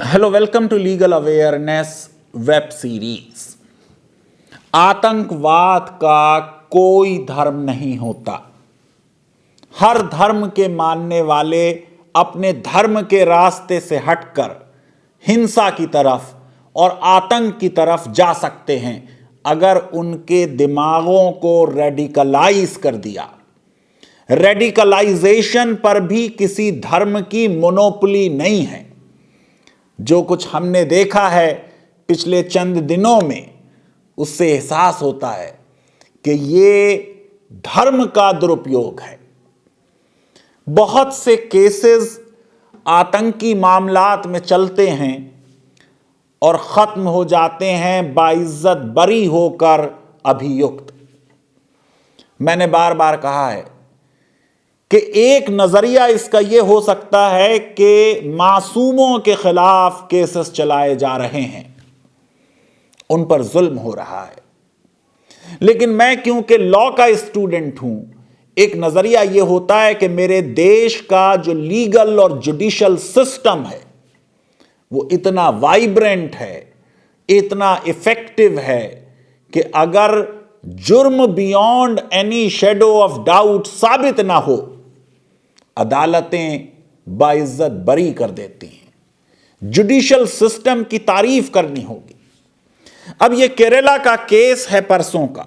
Hello, welcome to legal awareness web series. आतंकवाद का कोई धर्म नहीं होता। हर धर्म के मानने वाले अपने धर्म के रास्ते से हटकर हिंसा की तरफ और आतंक की तरफ जा सकते हैं अगर उनके दिमागों को रेडिकलाइज कर दिया। रेडिकलाइजेशन पर भी किसी धर्म की मोनोपोली नहीं है। जो कुछ हमने देखा है पिछले चंद दिनों में, उससे एहसास होता है कि ये धर्म का दुरुपयोग है। बहुत से केसेस आतंकी मामलात में चलते हैं और खत्म हो जाते हैं बाइज्जत बरी होकर अभियुक्त। मैंने बार बार कहा है कि एक नजरिया इसका यह हो सकता है कि मासूमों के खिलाफ केसेस चलाए जा रहे हैं, उन पर जुल्म हो रहा है। लेकिन मैं क्योंकि लॉ का स्टूडेंट हूं, एक नजरिया यह होता है कि मेरे देश का जो लीगल और जुडिशल सिस्टम है वो इतना वाइब्रेंट है, इतना इफेक्टिव है कि अगर जुर्म beyond any shadow of doubt साबित ना हो, अदालतें बाइज्जत बरी कर देती हैं। जुडिशल सिस्टम की तारीफ करनी होगी। अब यह केरला का केस है परसों का,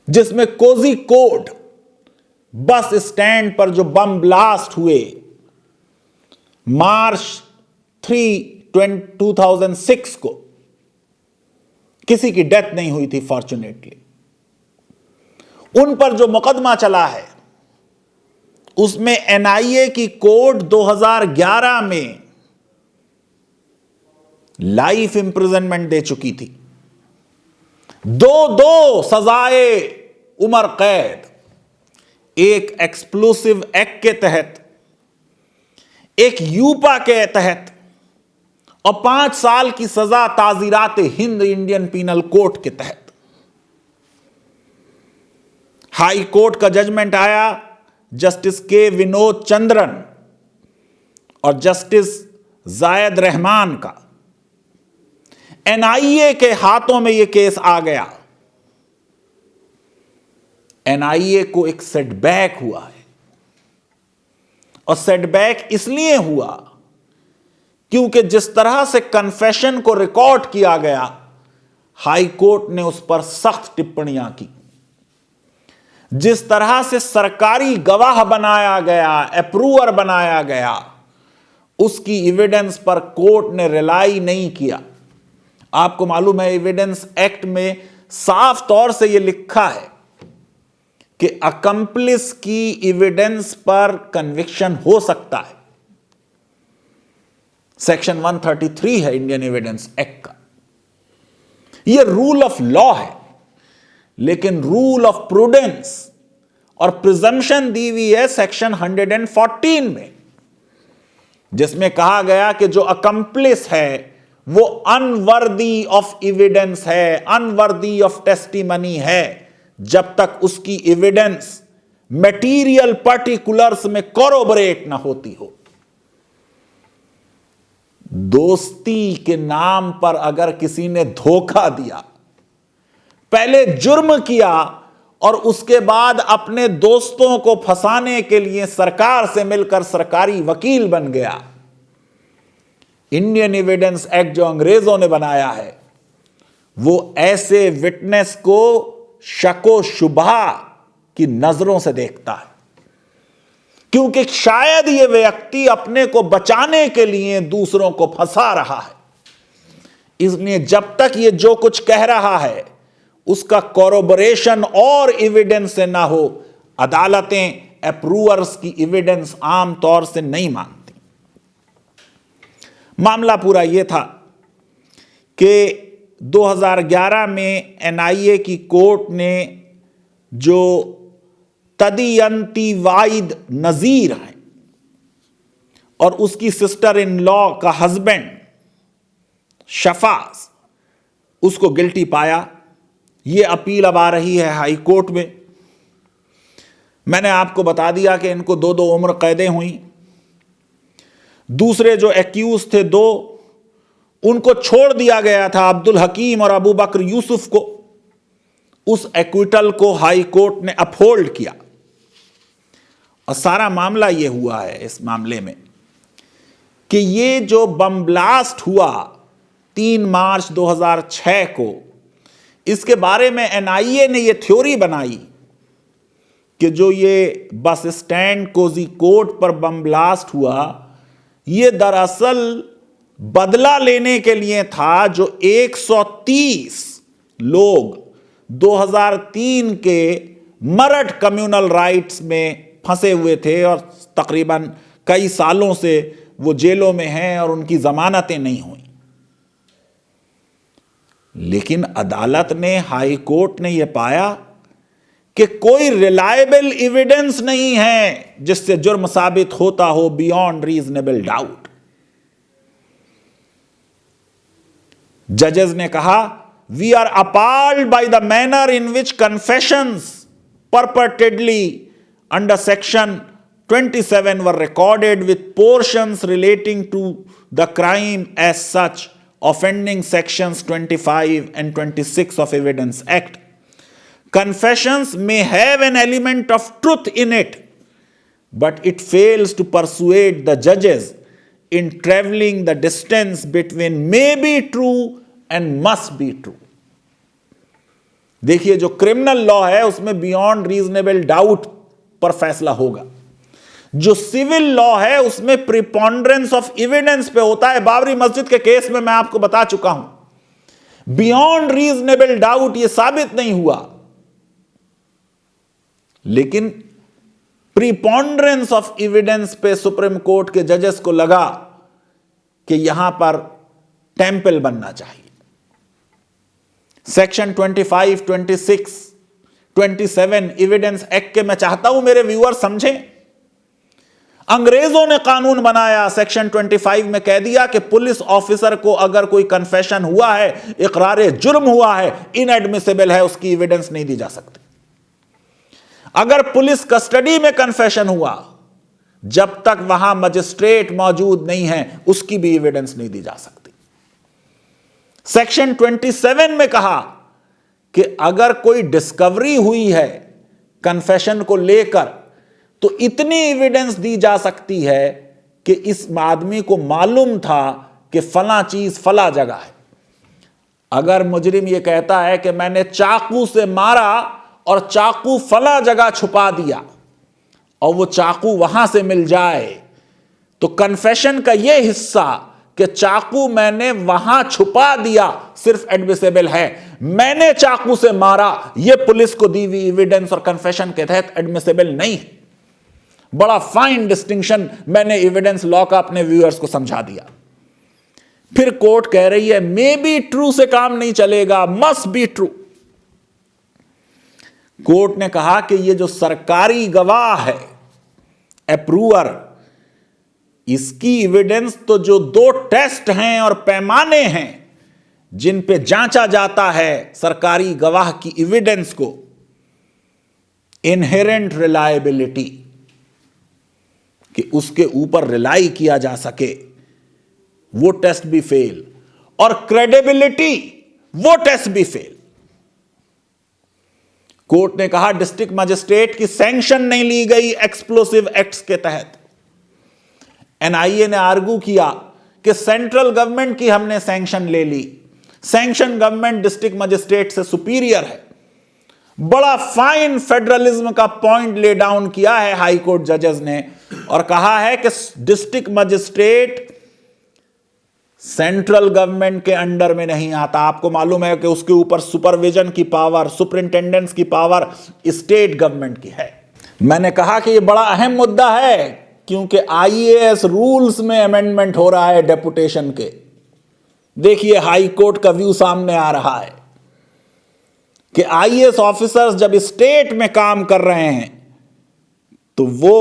जिसमें कोझिकोड बस स्टैंड पर जो बम ब्लास्ट हुए मार्च 3, 2006 को, किसी की डेथ नहीं हुई थी फॉर्चुनेटली। उन पर जो मुकदमा चला है उसमें एनआईए की कोर्ट 2011 में लाइफ इंप्रिजनमेंट दे चुकी थी। दो सजाए उम्र कैद, एक एक्सप्लोसिव एक्ट के तहत, एक यूपा के तहत, और 5 साल की सजा ताजीरात हिंद इंडियन पीनल कोड के तहत। हाई कोर्ट का जजमेंट आया जस्टिस के विनोद चंद्रन और जस्टिस जायद रहमान का। एनआईए के हाथों में यह केस आ गया। एनआईए को एक सेटबैक हुआ है, और सेटबैक इसलिए हुआ क्योंकि जिस तरह से कन्फेशन को रिकॉर्ड किया गया, हाई कोर्ट ने उस पर सख्त टिप्पणियां की। जिस तरह से सरकारी गवाह बनाया गया, अप्रूवर बनाया गया, उसकी एविडेंस पर कोर्ट ने रिलाई नहीं किया। आपको मालूम है, एविडेंस एक्ट में साफ तौर से यह लिखा है कि अकम्प्लिस की एविडेंस पर कन्विक्शन हो सकता है। सेक्शन 133 है इंडियन एविडेंस एक्ट का। यह रूल ऑफ लॉ है, लेकिन रूल ऑफ प्रूडेंस और प्रिजम्पशन दी हुई है सेक्शन 114 में, जिसमें कहा गया कि जो अकम्प्लिस है वो अनवर्दी ऑफ एविडेंस है, अनवर्दी ऑफ टेस्टिमनी है, जब तक उसकी एविडेंस मटेरियल पर्टिकुलर्स में कोरोबरेट ना होती हो। दोस्ती के नाम पर अगर किसी ने धोखा दिया, पहले जुर्म किया और उसके बाद अपने दोस्तों को फंसाने के लिए सरकार से मिलकर सरकारी वकील बन गया, इंडियन एविडेंस एक्ट जो अंग्रेजों ने बनाया है वो ऐसे विटनेस को शको शुबहा की नजरों से देखता है, क्योंकि शायद यह व्यक्ति अपने को बचाने के लिए दूसरों को फंसा रहा है। इसलिए जब तक यह जो कुछ कह रहा है उसका कोरोबोरेशन और एविडेंस से ना हो, अदालतें अप्रूवर्स की एविडेंस आमतौर से नहीं मानती। मामला पूरा यह था कि 2011 में एनआईए की कोर्ट ने जो तदीयंती वाइद नजीर है और उसकी सिस्टर इन लॉ का हस्बैंड शफाज, उसको गिल्टी पाया। यह अपील अब आ रही है हाई कोर्ट में। मैंने आपको बता दिया कि इनको 2 उम्र कैदें हुई। दूसरे जो एक्यूज थे दो, उनको छोड़ दिया गया था, अब्दुल हकीम और अबू बकर यूसुफ को। उस एक्विटल को हाई कोर्ट ने अपहोल्ड किया और सारा मामला यह हुआ है इस मामले में कि ये जो बम ब्लास्ट हुआ 3 मार्च 2006 को, इसके बारे में एनआईए ने यह थ्योरी बनाई कि जो ये बस स्टैंड कोझिकोड पर बम ब्लास्ट हुआ, ये दरअसल बदला लेने के लिए था जो 130 लोग 2003 के मरठ कम्युनल राइट्स में फंसे हुए थे और तकरीबन कई सालों से वो जेलों में हैं और उनकी जमानतें नहीं हुई। लेकिन अदालत ने, हाई कोर्ट ने यह पाया कि कोई रिलायबल एविडेंस नहीं है जिससे जुर्म साबित होता हो बियॉन्ड रीजनेबल डाउट। जजेस ने कहा, we are appalled by the manner in which confessions purportedly under section 27 were recorded with portions relating to the crime as such, offending sections 25 and 26 of Evidence Act. Confessions may have an element of truth in it, but it fails to persuade the judges in traveling the distance between may be true and must be true. देखिए, जो criminal law है उसमें beyond reasonable doubt पर फैसला होगा, जो civil law है उसमें प्रिपॉन्डरेंस ऑफ एविडेंस पे होता है। बाबरी मस्जिद के केस में मैं आपको बता चुका हूं, बियॉन्ड रीजनेबल डाउट यह साबित नहीं हुआ, लेकिन प्रिपॉन्डरेंस ऑफ एविडेंस पे सुप्रीम कोर्ट के जजेस को लगा कि यहां पर टेंपल बनना चाहिए। सेक्शन 25, 26, 27 एविडेंस एक्ट के मैं चाहता हूं मेरे व्यूअर समझें। अंग्रेजों ने कानून बनाया, सेक्शन 25 में कह दिया कि पुलिस ऑफिसर को अगर कोई कन्फेशन हुआ है, इकरार जुर्म हुआ है, इनएडमिसिबल है, उसकी एविडेंस नहीं दी जा सकती। अगर पुलिस कस्टडी में कन्फेशन हुआ, जब तक वहां मजिस्ट्रेट मौजूद नहीं है, उसकी भी एविडेंस नहीं दी जा सकती। सेक्शन 27 में कहा कि अगर कोई डिस्कवरी हुई है कन्फेशन को लेकर, तो इतनी एविडेंस दी जा सकती है कि इस आदमी को मालूम था कि फला चीज फला जगह है। अगर मुजरिम यह कहता है कि मैंने चाकू से मारा और चाकू फला जगह छुपा दिया और वो चाकू वहां से मिल जाए, तो कन्फेशन का यह हिस्सा कि चाकू मैंने वहां छुपा दिया सिर्फ एडमिसिबल है। मैंने चाकू से मारा, यह पुलिस को दी हुई एविडेंस और कन्फेशन के तहत एडमिसिबल नहीं है। बड़ा फाइन डिस्टिंक्शन मैंने एविडेंस लॉ का अपने व्यूअर्स को समझा दिया। फिर कोर्ट कह रही है मे बी ट्रू से काम नहीं चलेगा, मस्ट बी ट्रू। कोर्ट ने कहा कि यह जो सरकारी गवाह है, अप्रूवर, इसकी एविडेंस तो जो 2 टेस्ट हैं और पैमाने हैं जिन पे जांचा जाता है सरकारी गवाह की एविडेंस को, इनहेरेंट रिलायबिलिटी, कि उसके ऊपर रिलाई किया जा सके, वो टेस्ट भी फेल, और क्रेडिबिलिटी, वो टेस्ट भी फेल। कोर्ट ने कहा डिस्ट्रिक्ट मजिस्ट्रेट की सैंक्शन नहीं ली गई एक्सप्लोसिव एक्ट्स के तहत। एनआईए ने आर्गू किया कि सेंट्रल गवर्नमेंट की हमने सैंक्शन ले ली, सैंक्शन गवर्नमेंट डिस्ट्रिक्ट मजिस्ट्रेट से सुपीरियर है। बड़ा फाइन फेडरलिज्म का पॉइंट ले डाउन किया है हाई कोर्ट जजेस ने और कहा है कि डिस्ट्रिक्ट मजिस्ट्रेट सेंट्रल गवर्नमेंट के अंडर में नहीं आता। आपको मालूम है कि उसके ऊपर सुपरविजन की पावर, सुपरिंटेंडेंस की पावर स्टेट गवर्नमेंट की है। मैंने कहा कि यह बड़ा अहम मुद्दा है क्योंकि आईएएस रूल्स में अमेंडमेंट हो रहा है डेपुटेशन के। देखिए हाई कोर्ट का व्यू सामने आ रहा है कि आईएएस ऑफिसर्स जब स्टेट में काम कर रहे हैं तो वो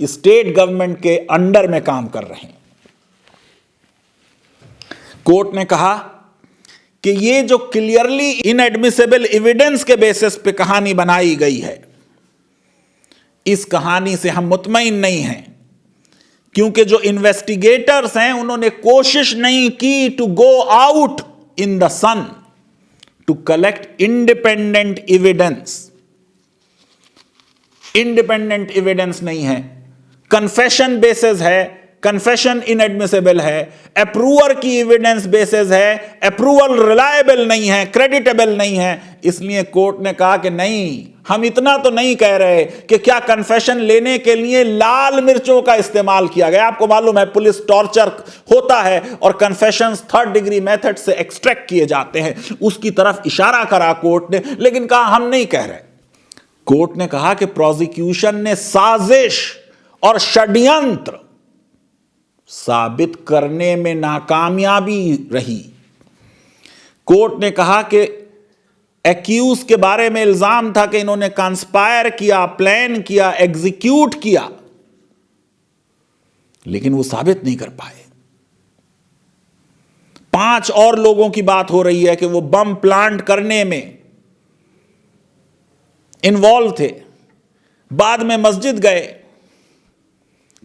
स्टेट गवर्नमेंट के अंडर में काम कर रहे हैं। कोर्ट ने कहा कि ये जो क्लियरली इनएडमिसिबल एविडेंस के बेसिस पे कहानी बनाई गई है, इस कहानी से हम मुतमईन नहीं हैं क्योंकि जो इन्वेस्टिगेटर्स हैं उन्होंने कोशिश नहीं की to go out in the sun to collect independent evidence. Independent evidence नहीं है, कन्फेशन बेसिस है, कन्फेशन इनएडमिसिबल है, अप्रूवर की एविडेंस बेसिस है, अप्रूवल रिलायबल नहीं है, क्रेडिटेबल नहीं है। इसलिए कोर्ट ने कहा कि नहीं, हम इतना तो नहीं कह रहे कि क्या कन्फेशन लेने के लिए लाल मिर्चों का इस्तेमाल किया गया। आपको मालूम है पुलिस टॉर्चर होता है और कन्फेशंस 3rd डिग्री मेथड से एक्सट्रैक्ट किए जाते हैं, उसकी तरफ इशारा करा कोर्ट ने, लेकिन कहा हम नहीं कह रहे। कोर्ट ने कहा कि प्रोसिक्यूशन ने साजिश और षड्यंत्र साबित करने में नाकामयाबी रही। कोर्ट ने कहा कि एक्यूज के बारे में इल्जाम था कि इन्होंने कंस्पायर किया, प्लान किया, एग्जीक्यूट किया, लेकिन वो साबित नहीं कर पाए। 5 और लोगों की बात हो रही है कि वो बम प्लांट करने में इन्वॉल्व थे, बाद में मस्जिद गए।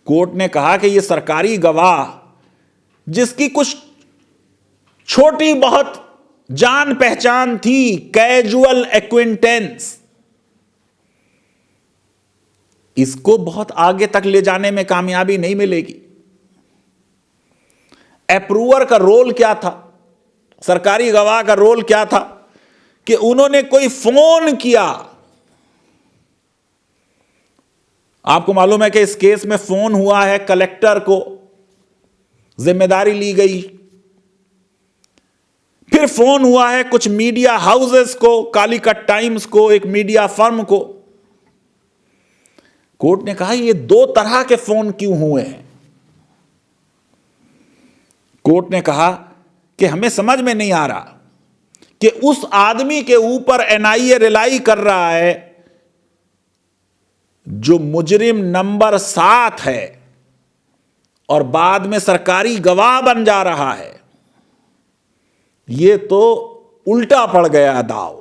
कोर्ट ने कहा कि ये सरकारी गवाह जिसकी कुछ छोटी बहुत जान पहचान थी, कैजुअल एक्विंटेंस, इसको बहुत आगे तक ले जाने में कामयाबी नहीं मिलेगी। अप्रूवर का रोल क्या था, सरकारी गवाह का रोल क्या था कि उन्होंने कोई फोन किया। आपको मालूम है कि इस केस में फोन हुआ है, कलेक्टर को जिम्मेदारी ली गई, फिर फोन हुआ है कुछ मीडिया हाउसेस को, कालीकट टाइम्स को, एक मीडिया फर्म को। कोर्ट ने कहा ये 2 तरह के फोन क्यों हुए हैं। कोर्ट ने कहा कि हमें समझ में नहीं आ रहा कि उस आदमी के ऊपर एनआईए रिलाई कर रहा है जो मुजरिम नंबर 7 है और बाद में सरकारी गवाह बन जा रहा है। यह तो उल्टा पड़ गया दाव,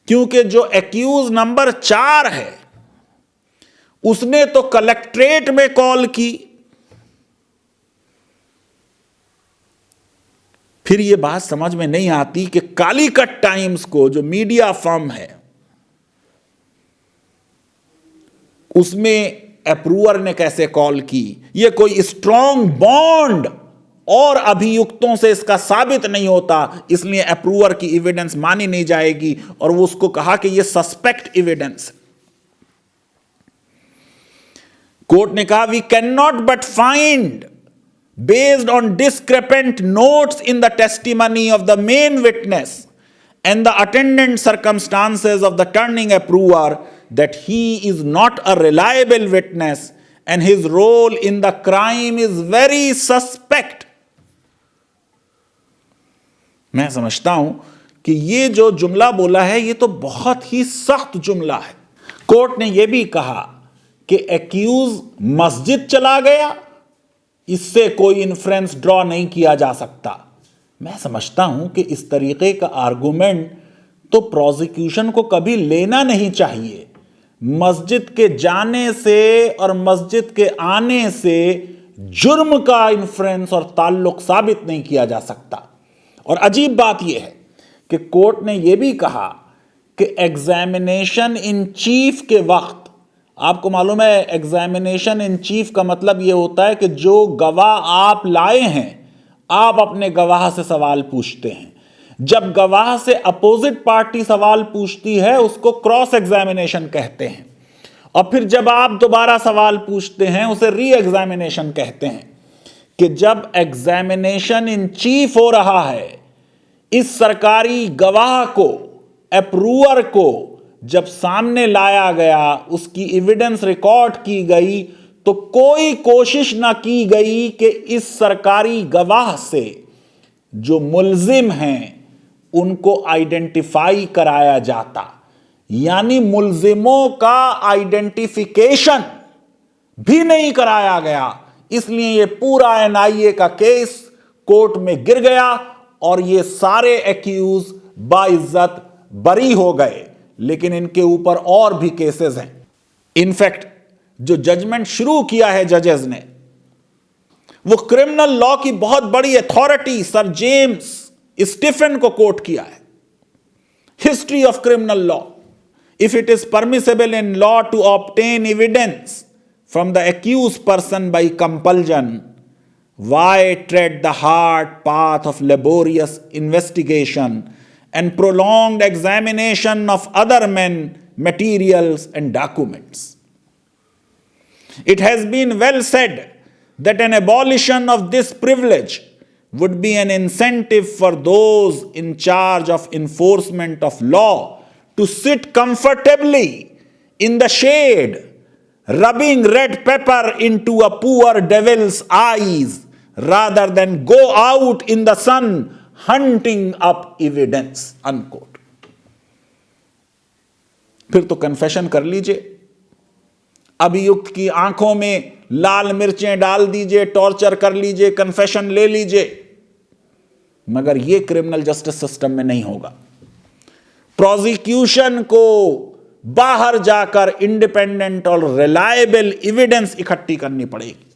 क्योंकि जो एक्यूज नंबर 4 है उसने तो कलेक्ट्रेट में कॉल की। फिर यह बात समझ में नहीं आती कि कालीकट टाइम्स को, जो मीडिया फर्म है, उसमें अप्रूवर ने कैसे कॉल की। यह कोई स्ट्रॉन्ग बॉन्ड और अभियुक्तों से इसका साबित नहीं होता, इसलिए अप्रूवर की एविडेंस मानी नहीं जाएगी और वो उसको कहा कि यह सस्पेक्ट एविडेंस। कोर्ट ने कहा we can not but find based on discrepant notes in the testimony of the main witness and the attendant circumstances of the turning approver that he is not a reliable witness and his role in the crime is very suspect। मैं समझता हूं कि ये जो जुमला बोला है ये तो बहुत ही सख्त जुमला है। कोर्ट ने यह भी कहा कि एक्यूज मस्जिद चला गया, इससे कोई इन्फ्रेंस ड्रॉ नहीं किया जा सकता। मैं समझता हूं कि इस तरीके का आर्गुमेंट तो प्रोसिक्यूशन को कभी लेना नहीं चाहिए। मस्जिद के जाने से और मस्जिद के आने से जुर्म का इन्फ्रेंस और ताल्लुक साबित नहीं किया जा सकता। और अजीब बात यह है कि कोर्ट ने यह भी कहा कि एग्जामिनेशन इन चीफ के वक्त, आपको मालूम है एग्जामिनेशन इन चीफ का मतलब यह होता है कि जो गवाह आप लाए हैं आप अपने गवाह से सवाल पूछते हैं। जब गवाह से अपोजिट पार्टी सवाल पूछती है उसको क्रॉस एग्जामिनेशन कहते हैं, और फिर जब आप दोबारा सवाल पूछते हैं उसे री एग्जामिनेशन कहते हैं। कि जब एग्जामिनेशन इन चीफ हो रहा है, इस सरकारी गवाह को, अप्रूवर को जब सामने लाया गया, उसकी एविडेंस रिकॉर्ड की गई, तो कोई कोशिश ना की गई कि इस सरकारी गवाह से जो मुल्जिम हैं उनको आइडेंटिफाई कराया जाता, यानी मुल्जिमों का आइडेंटिफिकेशन भी नहीं कराया गया। इसलिए यह पूरा एनआईए का केस कोर्ट में गिर गया और ये सारे एक्यूज बाइज्जत बरी हो गए। लेकिन इनके ऊपर और भी केसेस हैं। इनफैक्ट जो जजमेंट शुरू किया है जजेस ने, वो क्रिमिनल लॉ की बहुत बड़ी अथॉरिटी सर जेम्स स्टीफन को कोट किया है। History of criminal law, if it is permissible in law to obtain evidence from the accused person by compulsion, why tread the hard path of laborious investigation and prolonged examination of other men, materials, and documents? It has been well said that an abolition of this privilege would be an incentive for those in charge of enforcement of law to sit comfortably in the shade, rubbing red pepper into a poor devil's eyes, rather than go out in the sun hunting up evidence, unquote. फिर तो confession कर लीजिए, अभियुक्त की आंखों में लाल मिर्चें डाल दीजिए, टॉर्चर कर लीजिए, कन्फेशन ले लीजिए, मगर यह क्रिमिनल जस्टिस सिस्टम में नहीं होगा। प्रोसिक्यूशन को बाहर जाकर इंडिपेंडेंट और रिलायबल एविडेंस इकट्ठी करनी पड़ेगी।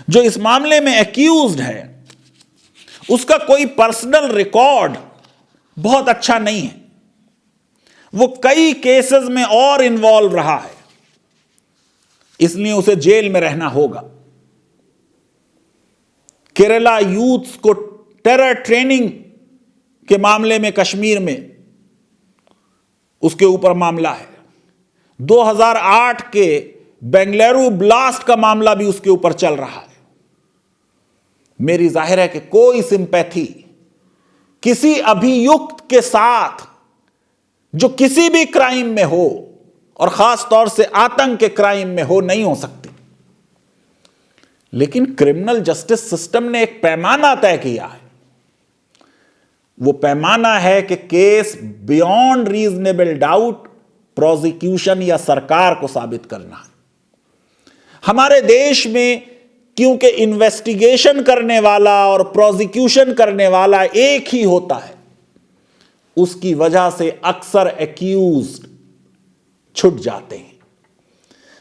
जो इस मामले में एक्यूज्ड है उसका कोई पर्सनल रिकॉर्ड बहुत अच्छा नहीं है, वो कई केसेस में और इन्वॉल्व रहा है, इसलिए उसे जेल में रहना होगा। केरला यूथ्स को टेरर ट्रेनिंग के मामले में कश्मीर में उसके ऊपर मामला है। 2008 के बेंगलुरु ब्लास्ट का मामला भी उसके ऊपर चल रहा है। मेरी जाहिर है कि कोई सिंपैथी किसी अभियुक्त के साथ जो किसी भी क्राइम में हो, और खास तौर से आतंक के क्राइम में हो, नहीं हो सकती। लेकिन क्रिमिनल जस्टिस सिस्टम ने एक पैमाना तय किया है। वो पैमाना है कि case beyond reasonable doubt prosecution या सरकार को साबित करना है। हमारे देश में क्योंकि इन्वेस्टिगेशन करने वाला और प्रोसिक्यूशन करने वाला एक ही होता है, उसकी वजह से अक्सर एक्यूज्ड छूट जाते हैं।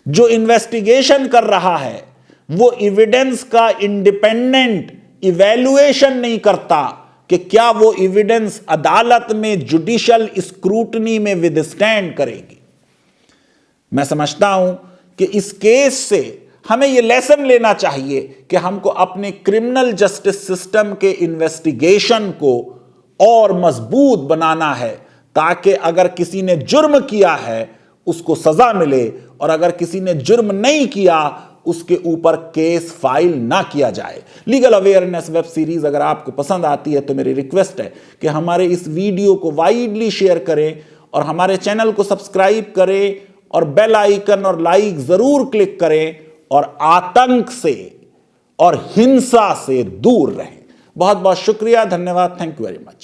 जो इन्वेस्टिगेशन कर रहा है वो एविडेंस का इंडिपेंडेंट इवैल्यूएशन नहीं करता कि क्या वो एविडेंस अदालत में जुडिशियल स्क्रूटनी में विदस्टैंड करेगी। मैं समझता हूं कि इस केस से हमें यह लेसन लेना चाहिए कि हमको अपने क्रिमिनल जस्टिस सिस्टम के इन्वेस्टिगेशन को और मजबूत बनाना है, ताकि अगर किसी ने जुर्म किया है उसको सजा मिले, और अगर किसी ने जुर्म नहीं किया उसके ऊपर केस फाइल ना किया जाए। लीगल अवेयरनेस वेब सीरीज अगर आपको पसंद आती है तो मेरी रिक्वेस्ट है कि हमारे इस वीडियो को वाइडली शेयर करें और हमारे चैनल को सब्सक्राइब करें और बेल आइकन और लाइक जरूर क्लिक करें, और आतंक से और हिंसा से दूर रहें। बहुत बहुत शुक्रिया, धन्यवाद, थैंक यू वेरी मच।